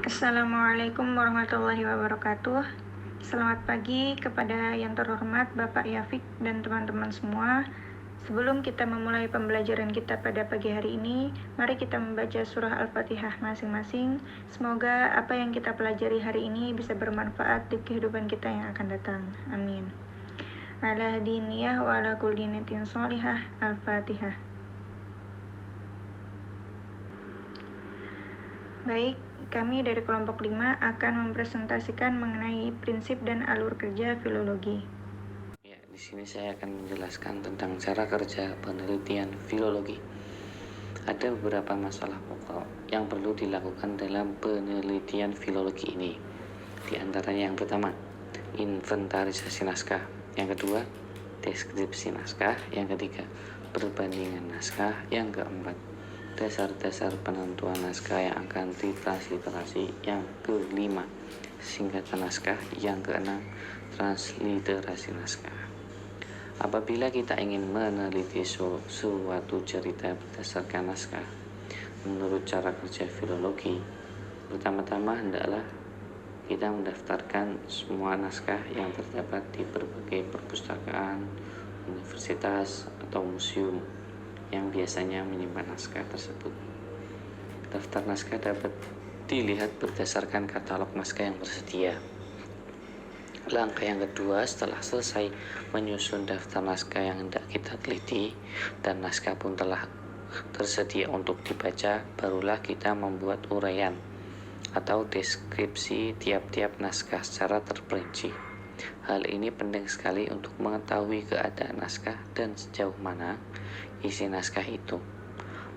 Assalamualaikum warahmatullahi wabarakatuh. Selamat pagi kepada yang terhormat Bapak Yafik dan teman-teman semua. Sebelum kita memulai pembelajaran kita pada pagi hari ini, mari kita membaca surah Al-Fatihah masing-masing. Semoga apa yang kita pelajari hari ini bisa bermanfaat di kehidupan kita yang akan datang. Amin. Ala diniyah wa ala kulli niyatin sholihah. Al-Fatihah. Baik, kami dari kelompok 5 akan mempresentasikan mengenai prinsip dan alur kerja filologi. Ya, di sini saya akan menjelaskan tentang cara kerja penelitian filologi. Ada beberapa masalah pokok yang perlu dilakukan dalam penelitian filologi ini. Di antaranya yang pertama, inventarisasi naskah. Yang kedua, deskripsi naskah. Yang ketiga, perbandingan naskah. Yang keempat, dasar-dasar penentuan naskah yang akan ditransliterasi. Yang kelima, singkatan naskah. Yang keenam, transliterasi naskah. Apabila kita ingin meneliti suatu cerita berdasarkan naskah, menurut cara kerja filologi, pertama-tama hendaklah kita mendaftarkan semua naskah yang terdapat di berbagai perpustakaan, universitas, atau museum yang biasanya menyimpan naskah tersebut. Daftar naskah dapat dilihat berdasarkan katalog naskah yang tersedia. Langkah yang kedua, setelah selesai menyusun daftar naskah yang hendak kita teliti dan naskah pun telah tersedia untuk dibaca, barulah kita membuat uraian atau deskripsi tiap-tiap naskah secara terperinci. Hal ini penting sekali untuk mengetahui keadaan naskah dan sejauh mana isi naskah itu.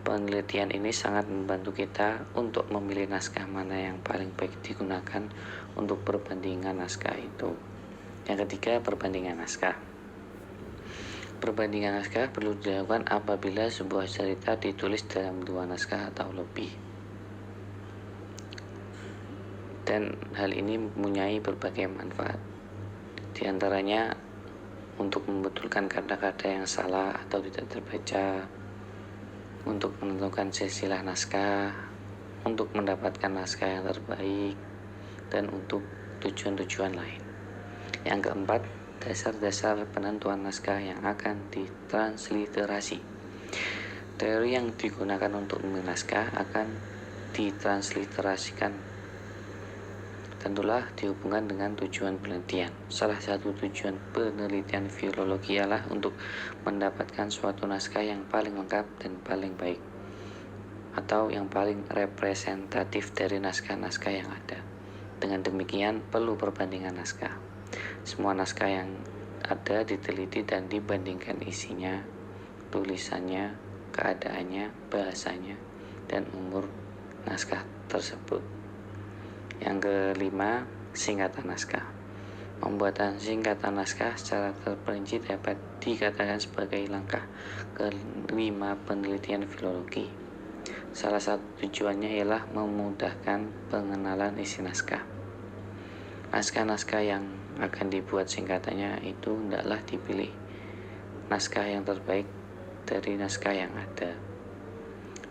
Penelitian ini sangat membantu kita untuk memilih naskah mana yang paling baik digunakan untuk perbandingan naskah itu. Yang ketiga, perbandingan naskah. Perbandingan naskah perlu dilakukan apabila sebuah cerita ditulis dalam dua naskah atau lebih. Dan hal ini mempunyai berbagai manfaat. Di antaranya untuk membetulkan kata-kata yang salah atau tidak terbaca, untuk menentukan silsilah naskah, untuk mendapatkan naskah yang terbaik, dan untuk tujuan-tujuan lain. Yang keempat, dasar-dasar penentuan naskah yang akan ditransliterasi. Teori yang digunakan untuk memilih naskah akan ditransliterasikan tentulah dihubungkan dengan tujuan penelitian. Salah satu tujuan penelitian filologi ialah untuk mendapatkan suatu naskah yang paling lengkap dan paling baik, atau yang paling representatif dari naskah-naskah yang ada. Dengan demikian, perlu perbandingan naskah. Semua naskah yang ada diteliti dan dibandingkan isinya, tulisannya, keadaannya, bahasanya, dan umur naskah tersebut. Yang kelima, singkatan naskah. Pembuatan singkatan naskah secara terperinci dapat dikatakan sebagai langkah kelima penelitian filologi. Salah satu tujuannya ialah memudahkan pengenalan isi naskah. Naskah-naskah yang akan dibuat singkatannya itu hendaklah dipilih naskah yang terbaik dari naskah yang ada.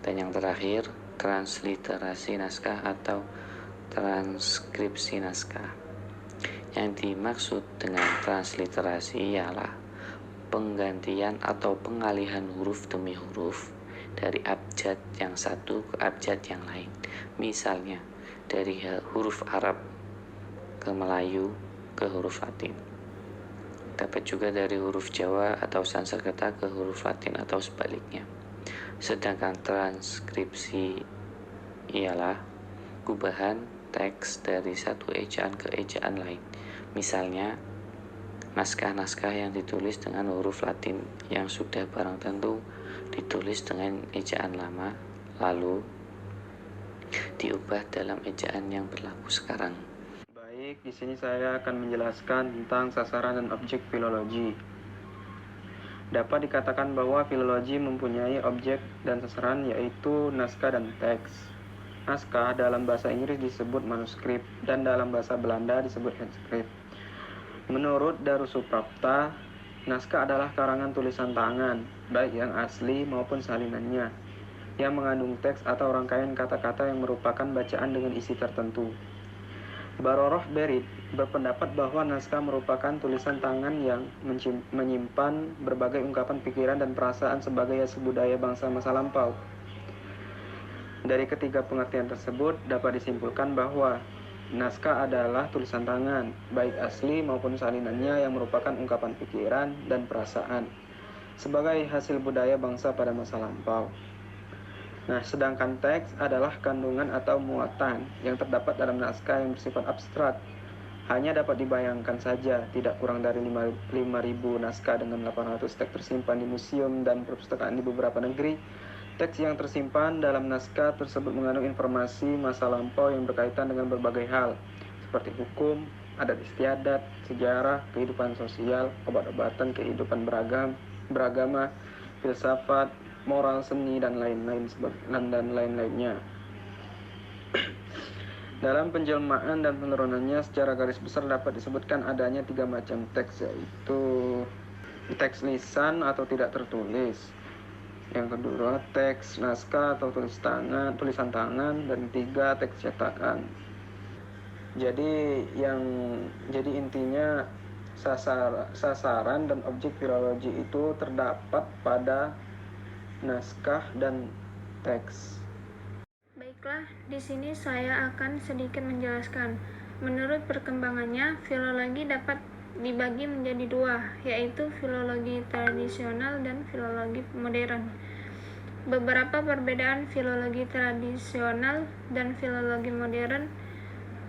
Dan yang terakhir, transliterasi naskah atau transkripsi naskah. Yang dimaksud dengan transliterasi ialah penggantian atau pengalihan huruf demi huruf dari abjad yang satu ke abjad yang lain. Misalnya, dari huruf Arab ke Melayu ke huruf Latin. Dapat juga dari huruf Jawa atau Sanskerta ke huruf Latin atau sebaliknya. Sedangkan transkripsi ialah gubahan teks dari satu ejaan ke ejaan lain. Misalnya, naskah-naskah yang ditulis dengan huruf Latin yang sudah barang tentu ditulis dengan ejaan lama, lalu diubah dalam ejaan yang berlaku sekarang. Baik, di sini saya akan menjelaskan tentang sasaran dan objek filologi. Dapat dikatakan bahwa filologi mempunyai objek dan sasaran, yaitu naskah dan teks. Naskah dalam bahasa Inggris disebut manuskrip dan dalam bahasa Belanda disebut handskrift. Menurut Darusuprapta, naskah adalah karangan tulisan tangan, baik yang asli maupun salinannya. yang mengandung teks atau rangkaian kata-kata yang merupakan bacaan dengan isi tertentu. Baroroh Berit berpendapat bahwa naskah merupakan tulisan tangan yang menyimpan berbagai ungkapan pikiran dan perasaan sebagai hasil budaya bangsa masa lampau. Dari ketiga pengertian tersebut dapat disimpulkan bahwa naskah adalah tulisan tangan, baik asli maupun salinannya yang merupakan ungkapan pikiran dan perasaan sebagai hasil budaya bangsa pada masa lampau. Nah, sedangkan teks adalah kandungan atau muatan yang terdapat dalam naskah yang bersifat abstrak. Hanya dapat dibayangkan saja, tidak kurang dari 5.000 naskah dengan 800 teks tersimpan di museum dan perpustakaan di beberapa negeri. Teks yang tersimpan dalam naskah tersebut mengandung informasi masa lampau yang berkaitan dengan berbagai hal, seperti hukum, adat istiadat, sejarah, kehidupan sosial, obat-obatan, kehidupan beragama, filsafat, moral, seni, dan lain-lainnya. Dalam penjelmaan dan penurunannya secara garis besar dapat disebutkan adanya 3 macam teks, yaitu teks lisan atau tidak tertulis, yang kedua teks naskah atau tulisan tangan, dan 3 teks cetakan. Jadi intinya sasaran dan objek filologi itu terdapat pada naskah dan teks. Baiklah, di sini saya akan sedikit menjelaskan. Menurut perkembangannya, filologi dapat dibagi menjadi 2, yaitu filologi tradisional dan filologi modern. Beberapa perbedaan filologi tradisional dan filologi modern.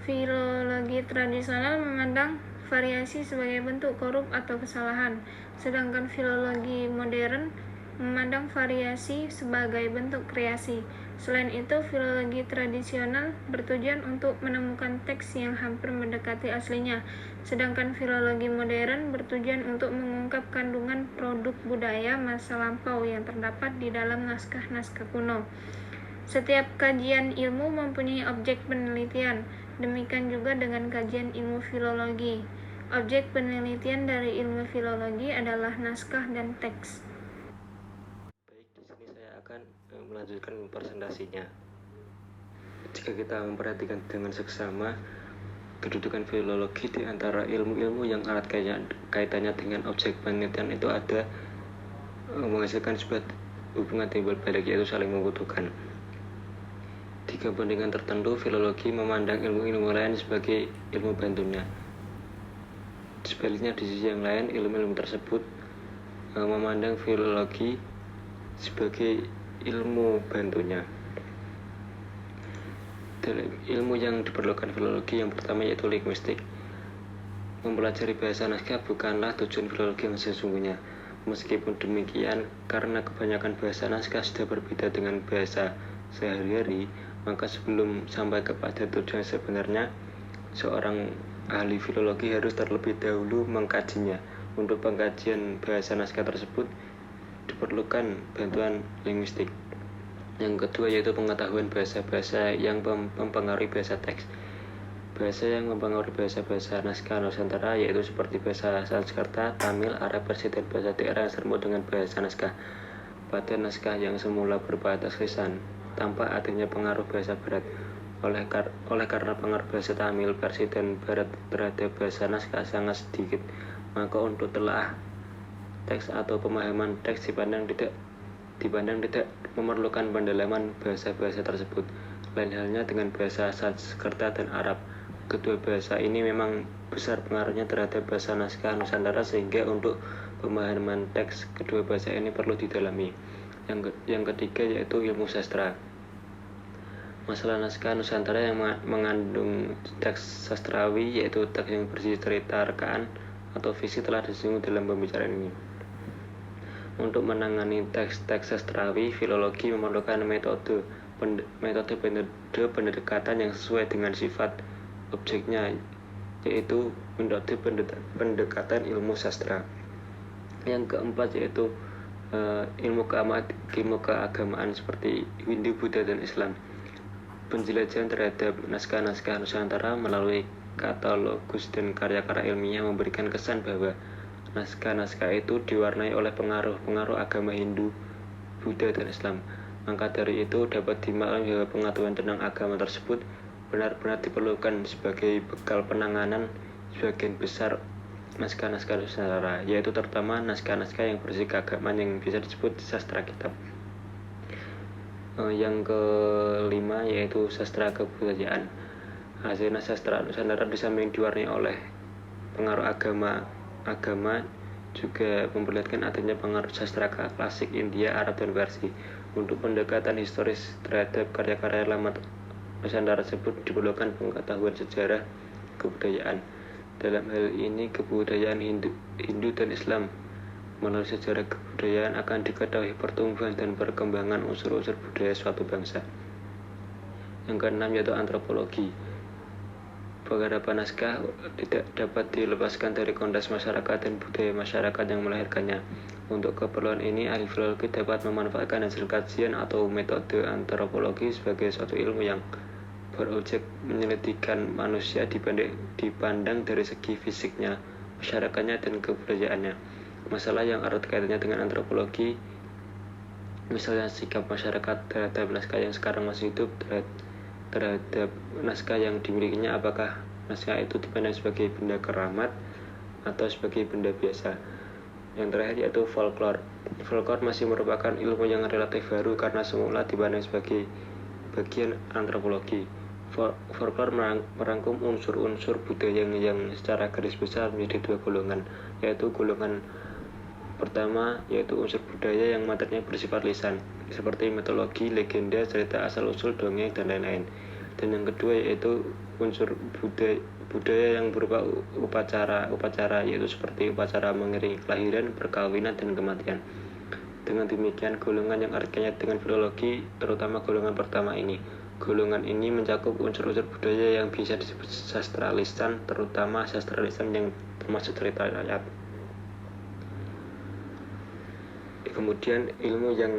Filologi tradisional memandang variasi sebagai bentuk korup atau kesalahan, sedangkan filologi modern memandang variasi sebagai bentuk kreasi. Selain itu, filologi tradisional bertujuan untuk menemukan teks yang hampir mendekati aslinya, sedangkan filologi modern bertujuan untuk mengungkap kandungan produk budaya masa lampau yang terdapat di dalam naskah-naskah kuno. Setiap kajian ilmu mempunyai objek penelitian, demikian juga dengan kajian ilmu filologi. Objek penelitian dari ilmu filologi adalah naskah dan teks. Akan melanjutkan presentasinya. Jika kita memperhatikan dengan seksama kedudukan filologi di antara ilmu-ilmu yang erat kaitannya dengan objek penelitian itu ada menghasilkan sebuah hubungan timbal balik, yaitu saling membutuhkan. Di kepentingan tertentu, filologi memandang ilmu-ilmu lain sebagai ilmu bantunya. Sebaliknya, di sisi yang lain, ilmu-ilmu tersebut memandang filologi sebagai ilmu bantunya. Dalam ilmu yang diperlukan filologi yang pertama yaitu linguistik. Mempelajari bahasa naskah bukanlah tujuan filologi yang sesungguhnya. Meskipun demikian, karena kebanyakan bahasa naskah sudah berbeda dengan bahasa sehari-hari, maka sebelum sampai kepada tujuan sebenarnya, seorang ahli filologi harus terlebih dahulu mengkajinya. Untuk pengkajian bahasa naskah tersebut diperlukan bantuan linguistik. Yang kedua yaitu pengetahuan bahasa-bahasa yang mempengaruhi bahasa teks. Bahasa yang mempengaruhi bahasa-bahasa naskah Nusantara yaitu seperti bahasa Sanskerta, Tamil, Arab, Persia, dan bahasa daerah yang serumur dengan bahasa naskah. Pada naskah yang semula berupa atas lisan, tampak adanya pengaruh bahasa Barat. Oleh karena pengaruh bahasa Tamil, Persia, dan Barat terhadap bahasa naskah sangat sedikit, maka untuk telah teks atau pemahaman teks dipandang tidak memerlukan pendalaman bahasa-bahasa tersebut. Lain halnya dengan bahasa Sanskerta dan Arab. Kedua bahasa ini memang besar pengaruhnya terhadap bahasa naskah Nusantara, sehingga untuk pemahaman teks kedua bahasa ini perlu didalami. Yang ketiga yaitu ilmu sastra. Masalah naskah Nusantara yang mengandung teks sastrawi yaitu teks yang berisi cerita rekaan atau fiksi telah disinggung dalam pembicaraan ini. Untuk menangani teks-teks sastrawi, filologi memerlukan metode pendekatan yang sesuai dengan sifat objeknya, yaitu metode pendekatan ilmu sastra. Yang keempat yaitu ilmu keagamaan seperti Hindu, Buddha, dan Islam. Penjelajahan terhadap naskah-naskah Nusantara melalui katalogus dan karya-karya ilmiah memberikan kesan bahwa naskah-naskah itu diwarnai oleh pengaruh-pengaruh agama Hindu, Buddha, dan Islam. Maka dari itu dapat dimaklumi bahwa pengetahuan tentang agama tersebut benar-benar diperlukan sebagai bekal penanganan sebagian besar naskah-naskah Nusantara, yaitu terutama naskah-naskah yang bersih keagamaan yang bisa disebut sastra kitab. Yang kelima yaitu sastra kebudayaan. Hasil sastra Nusantara di samping diwarnai oleh pengaruh agama juga memperlihatkan adanya pengaruh sastra klasik India, Arab, dan Parsi. Untuk pendekatan historis terhadap karya-karya lama Nusantara tersebut diperlukan pengetahuan sejarah kebudayaan. Dalam hal ini kebudayaan Hindu dan Islam. Melalui sejarah kebudayaan akan diketahui pertumbuhan dan perkembangan unsur-unsur budaya suatu bangsa. Yang keenam yaitu antropologi. Beberapa naskah tidak dapat dilepaskan dari konteks masyarakat dan budaya masyarakat yang melahirkannya. Untuk keperluan ini, ahli filologi dapat memanfaatkan hasil kajian atau metode antropologi sebagai suatu ilmu yang berobjek menyelidikkan manusia dipandang dari segi fisiknya, masyarakatnya, dan kebudayaannya. Masalah yang erat kaitannya dengan antropologi, misalnya sikap masyarakat terhadap naskah yang sekarang masih hidup, terhadap naskah yang dimilikinya, apakah naskah itu dipandang sebagai benda keramat atau sebagai benda biasa. Yang terakhir yaitu folklore. Folklore masih merupakan ilmu yang relatif baru karena semula dipandang sebagai bagian antropologi. Folklore merangkum unsur-unsur budaya yang secara garis besar menjadi dua golongan, yaitu golongan pertama yaitu unsur budaya yang materinya bersifat lisan, seperti mitologi, legenda, cerita asal-usul, dongeng, dan lain-lain. Dan yang kedua yaitu unsur budaya yang berupa upacara, yaitu seperti upacara mengiringi kelahiran, perkawinan, dan kematian. Dengan demikian, golongan yang artinya dengan filologi, terutama golongan pertama ini. Golongan ini mencakup unsur-unsur budaya yang bisa disebut sastra lisan, terutama sastra lisan yang termasuk cerita rakyat. Kemudian ilmu yang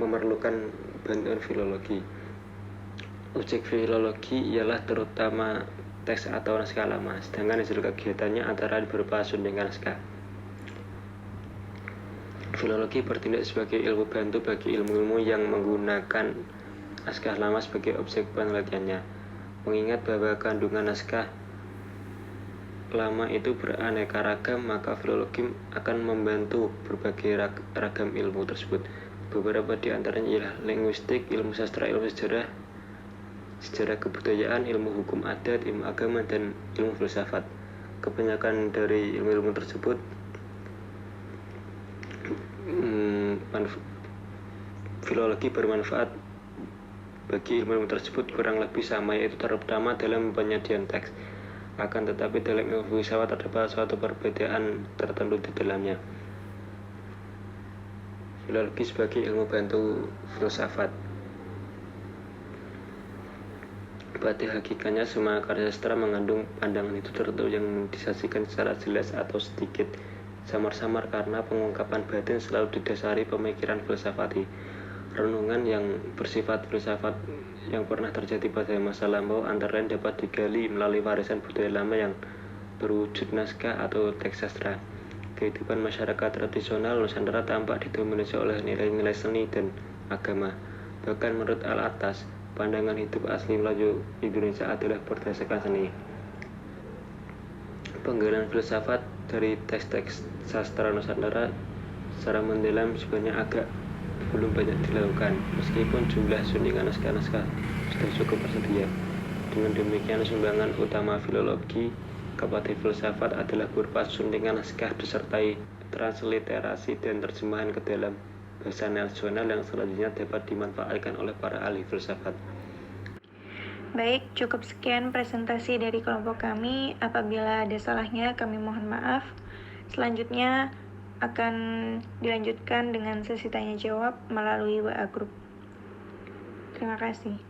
memerlukan bantuan filologi. Objek filologi ialah terutama teks atau naskah lama, sedangkan hasil kegiatannya antara berupa suntingan naskah. Filologi bertindak sebagai ilmu bantu bagi ilmu-ilmu yang menggunakan naskah lama sebagai objek penelitiannya. Mengingat bahwa kandungan naskah lama itu beraneka ragam, maka filologi akan membantu berbagai ragam ilmu tersebut. Beberapa di antaranya ialah linguistik, ilmu sastra, ilmu sejarah kebudayaan, ilmu hukum adat, ilmu agama, dan ilmu filsafat. Kebanyakan dari ilmu-ilmu tersebut filologi bermanfaat bagi ilmu-ilmu tersebut kurang lebih sama, yaitu terutama dalam penyediaan teks. Akan tetapi dalam ilmu filsafat terdapat suatu perbedaan tertentu di dalamnya. Filologi sebagai ilmu bantu filsafat. Pada hakikatnya semua karya sastra mengandung pandangan itu tertentu yang disajikan secara jelas atau sedikit samar-samar karena pengungkapan batin selalu didasari pemikiran filsafati. Renungan yang bersifat filsafat yang pernah terjadi pada masa lampau antara lain dapat digali melalui warisan budaya lama yang berwujud naskah atau teks sastra. Kehidupan masyarakat tradisional Nusantara tampak didominasi oleh nilai-nilai seni dan agama. Bahkan menurut Al-Attas, pandangan hidup asli Melayu Indonesia adalah berdasarkan seni. Penggalian filsafat dari teks-teks sastra Nusantara secara mendalam sebenarnya agak belum banyak dilakukan, meskipun jumlah suntingan naskah-naskah sudah cukup tersedia. Dengan demikian, sumbangan utama filologi kepada filsafat adalah berupa suntingan naskah disertai transliterasi dan terjemahan ke dalam bahasa nasional yang selanjutnya dapat dimanfaatkan oleh para ahli filsafat. Baik, cukup sekian presentasi dari kelompok kami. Apabila ada salahnya, kami mohon maaf. Selanjutnya akan dilanjutkan dengan sesi tanya jawab melalui WA Group. Terima kasih.